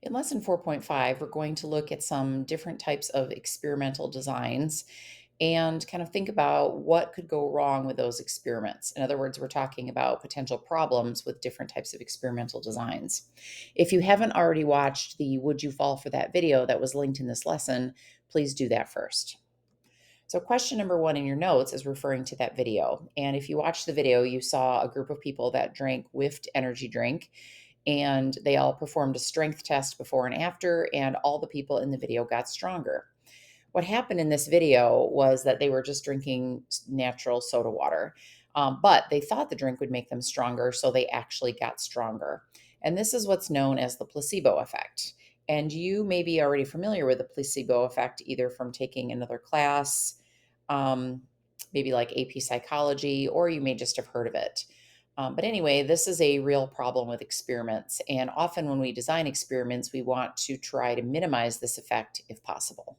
In lesson 4.5, we're going to look at some different types of experimental designs and kind of think about what could go wrong with those experiments. In other words, we're talking about potential problems with different types of experimental designs. If you haven't already watched the Would You Fall for That video that was linked in this lesson, please do that first. So, question number one in your notes is referring to that video. And if you watched the video, you saw a group of people that drank whiffed energy drink, and they all performed a strength test before and after, and all the people in the video got stronger. What happened in this video was that they were just drinking natural soda water, but they thought the drink would make them stronger, so they actually got stronger. And this is what's known as the placebo effect. And you may be already familiar with the placebo effect, either from taking another class, um, maybe like AP psychology, or you may just have heard of it. But anyway, this is a real problem with experiments. And often when we design experiments, we want to try to minimize this effect if possible.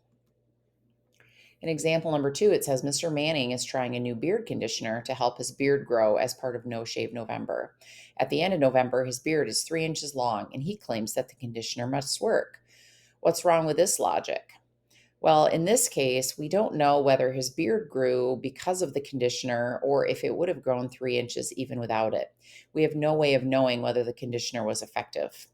In example number two, it says Mr. Manning is trying a new beard conditioner to help his beard grow as part of No Shave November. At the end of November, his beard is 3 inches long, and he claims that the conditioner must work. What's wrong with this logic? Well, in this case, we don't know whether his beard grew because of the conditioner or if it would have grown 3 inches even without it. We have no way of knowing whether the conditioner was effective.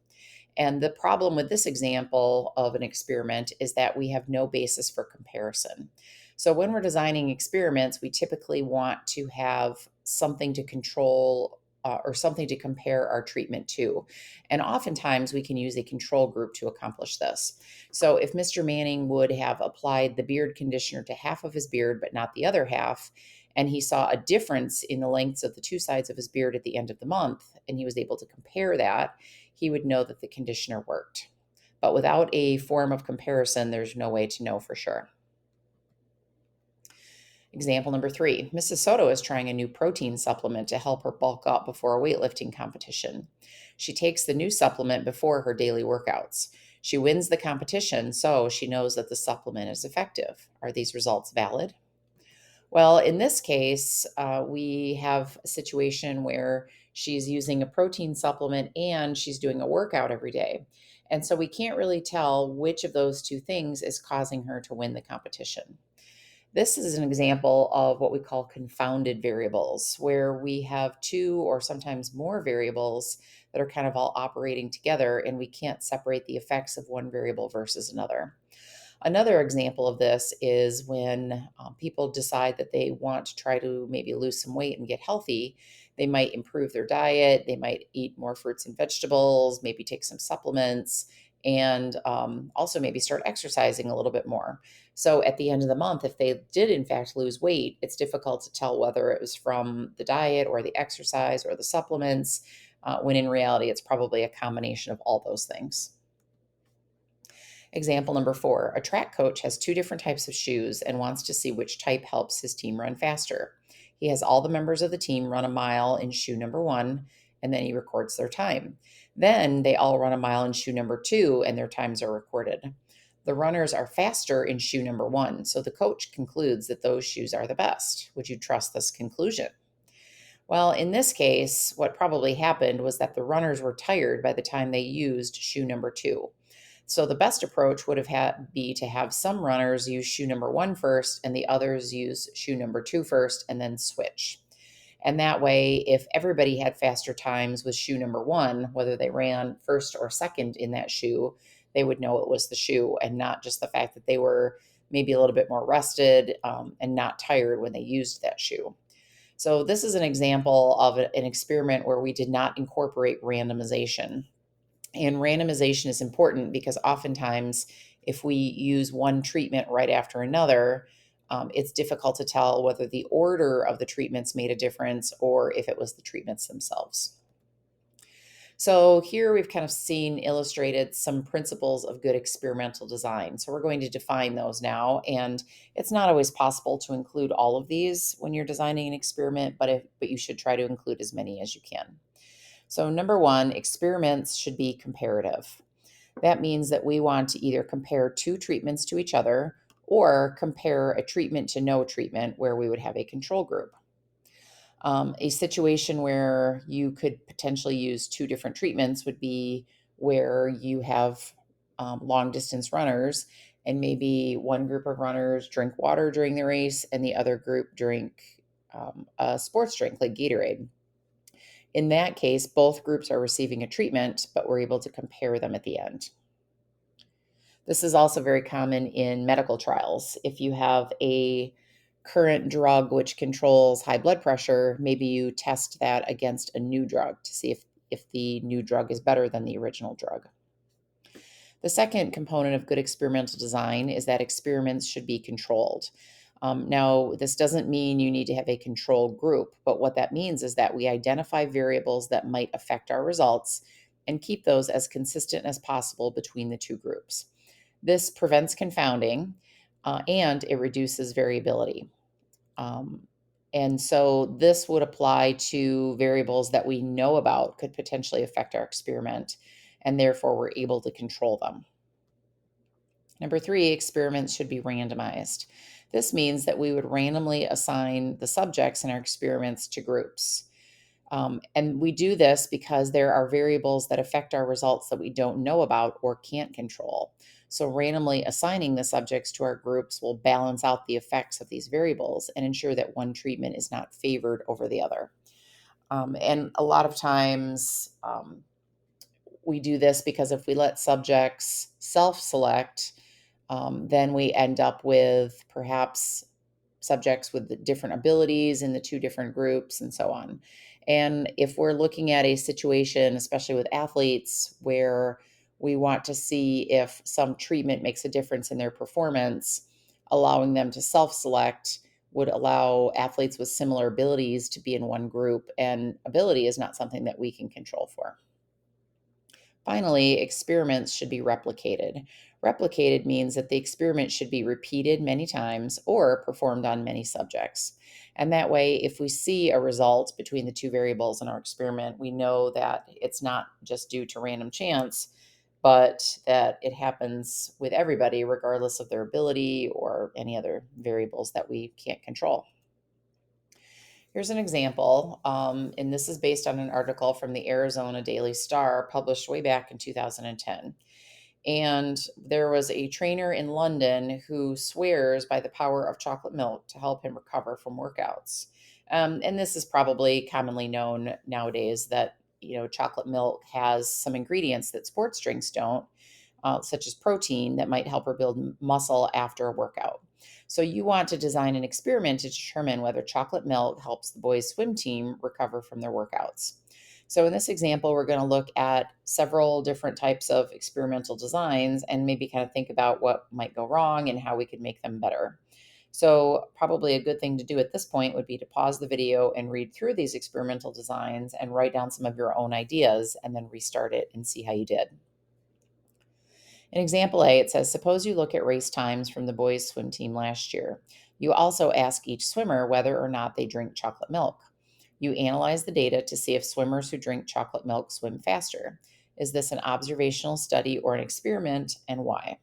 And the problem with this example of an experiment is that we have no basis for comparison. So when we're designing experiments, we typically want to have something to control or something to compare our treatment to. And oftentimes we can use a control group to accomplish this. So if Mr. Manning would have applied the beard conditioner to half of his beard, but not the other half, and he saw a difference in the lengths of the two sides of his beard at the end of the month, and he was able to compare that, he would know that the conditioner worked. But without a form of comparison, there's no way to know for sure. Example number three, Mrs. Soto is trying a new protein supplement to help her bulk up before a weightlifting competition. She takes the new supplement before her daily workouts. She wins the competition, so she knows that the supplement is effective. Are these results valid? Well, in this case, we have a situation where she's using a protein supplement and she's doing a workout every day. And so we can't really tell which of those two things is causing her to win the competition. This is an example of what we call confounded variables, where we have two or sometimes more variables that are kind of all operating together, and we can't separate the effects of one variable versus another. Another example of this is when people decide that they want to try to maybe lose some weight and get healthy. They might improve their diet, they might eat more fruits and vegetables, maybe take some supplements, and also maybe start exercising a little bit more. So at the end of the month, if they did in fact lose weight, it's difficult to tell whether it was from the diet or the exercise or the supplements, when in reality, it's probably a combination of all those things. Example number four, a track coach has two different types of shoes and wants to see which type helps his team run faster. He has all the members of the team run a mile in shoe number one, and then he records their time. Then they all run a mile in shoe number two, and their times are recorded. The runners are faster in shoe number one, so the coach concludes that those shoes are the best. Would you trust this conclusion? Well, in this case, what probably happened was that the runners were tired by the time they used shoe number two. So the best approach would have had be to have some runners use shoe number one first and the others use shoe number two first and then switch. And that way, if everybody had faster times with shoe number one, whether they ran first or second in that shoe, they would know it was the shoe and not just the fact that they were maybe a little bit more rested and not tired when they used that shoe. So this is an example of an experiment where we did not incorporate randomization. And randomization is important because oftentimes, if we use one treatment right after another, it's difficult to tell whether the order of the treatments made a difference or if it was the treatments themselves. So here we've kind of seen illustrated some principles of good experimental design. So we're going to define those now. And it's not always possible to include all of these when you're designing an experiment, but you should try to include as many as you can. So number one, experiments should be comparative. That means that we want to either compare two treatments to each other or compare a treatment to no treatment where we would have a control group. A situation where you could potentially use two different treatments would be where you have long distance runners, and maybe one group of runners drink water during the race and the other group drink a sports drink like Gatorade. In that case, both groups are receiving a treatment, but we're able to compare them at the end. This is also very common in medical trials. If you have a current drug which controls high blood pressure, maybe you test that against a new drug to see if the new drug is better than the original drug. The second component of good experimental design is that experiments should be controlled. Now, this doesn't mean you need to have a control group, but what that means is that we identify variables that might affect our results and keep those as consistent as possible between the two groups. This prevents confounding and it reduces variability. Um, and so this would apply to variables that we know about could potentially affect our experiment, and therefore we're able to control them. Number three, experiments should be randomized. This means that we would randomly assign the subjects in our experiments to groups. And we do this because there are variables that affect our results that we don't know about or can't control. So, randomly assigning the subjects to our groups will balance out the effects of these variables and ensure that one treatment is not favored over the other. And a lot of times, we do this because if we let subjects self select, then we end up with perhaps subjects with the different abilities in the two different groups and so on. And if we're looking at a situation, especially with athletes, where we want to see if some treatment makes a difference in their performance, allowing them to self select would allow athletes with similar abilities to be in one group. And ability is not something that we can control for. Finally, experiments should be replicated. Replicated means that the experiment should be repeated many times or performed on many subjects. And that way, if we see a result between the two variables in our experiment, we know that it's not just due to random chance, but that it happens with everybody, regardless of their ability or any other variables that we can't control. Here's an example, and this is based on an article from the Arizona Daily Star published way back in 2010. And there was a trainer in London who swears by the power of chocolate milk to help him recover from workouts. And this is probably commonly known nowadays that chocolate milk has some ingredients that sports drinks don't, such as protein that might help her build muscle after a workout. So you want to design an experiment to determine whether chocolate milk helps the boys' swim team recover from their workouts. So in this example, we're going to look at several different types of experimental designs and maybe kind of think about what might go wrong and how we could make them better. So probably a good thing to do at this point would be to pause the video and read through these experimental designs and write down some of your own ideas and then restart it and see how you did. In example A, it says, suppose you look at race times from the boys' swim team last year. You also ask each swimmer whether or not they drink chocolate milk. You analyze the data to see if swimmers who drink chocolate milk swim faster. Is this an observational study or an experiment, and why?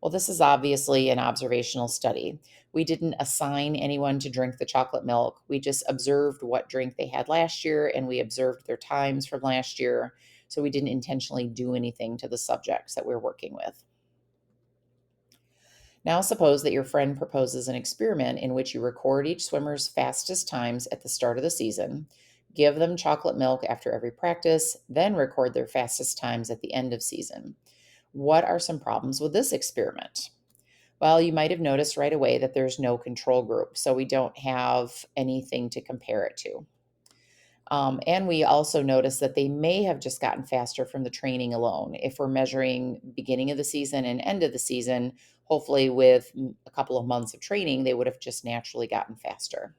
Well, this is obviously an observational study. We didn't assign anyone to drink the chocolate milk. We just observed what drink they had last year and we observed their times from last year. So we didn't intentionally do anything to the subjects that we're working with. Now, suppose that your friend proposes an experiment in which you record each swimmer's fastest times at the start of the season, give them chocolate milk after every practice, then record their fastest times at the end of season. What are some problems with this experiment? Well, you might have noticed right away that there's no control group, so we don't have anything to compare it to. And we also noticed that they may have just gotten faster from the training alone. If we're measuring beginning of the season and end of the season, hopefully with a couple of months of training, they would have just naturally gotten faster.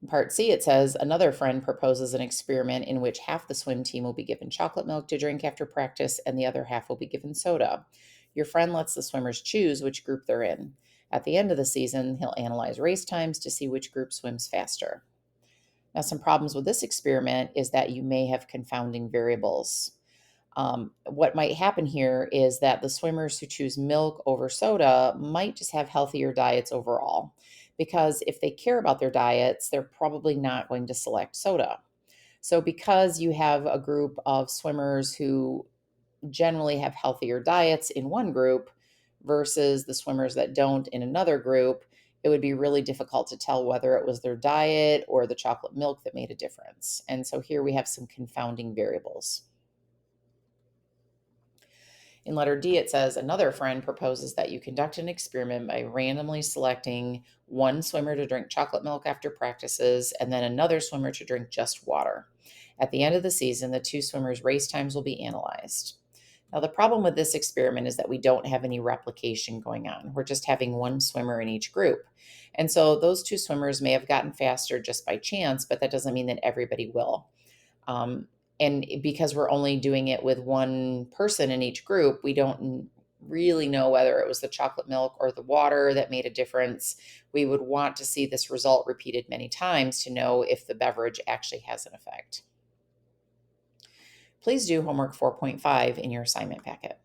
In part C, it says another friend proposes an experiment in which half the swim team will be given chocolate milk to drink after practice and the other half will be given soda. Your friend lets the swimmers choose which group they're in. At the end of the season, he'll analyze race times to see which group swims faster. Now, some problems with this experiment is that you may have confounding variables. What might happen here is that the swimmers who choose milk over soda might just have healthier diets overall, because if they care about their diets, they're probably not going to select soda. So, because you have a group of swimmers who generally have healthier diets in one group versus the swimmers that don't in another group, it would be really difficult to tell whether it was their diet or the chocolate milk that made a difference. And so here we have some confounding variables. In letter D, it says another friend proposes that you conduct an experiment by randomly selecting one swimmer to drink chocolate milk after practices and then another swimmer to drink just water. At the end of the season, the two swimmers' race times will be analyzed. Now, the problem with this experiment is that we don't have any replication going on. We're just having one swimmer in each group. And so those two swimmers may have gotten faster just by chance, but that doesn't mean that everybody will. Um, and because we're only doing it with one person in each group, we don't really know whether it was the chocolate milk or the water that made a difference. We would want to see this result repeated many times to know if the beverage actually has an effect. Please do homework 4.5 in your assignment packet.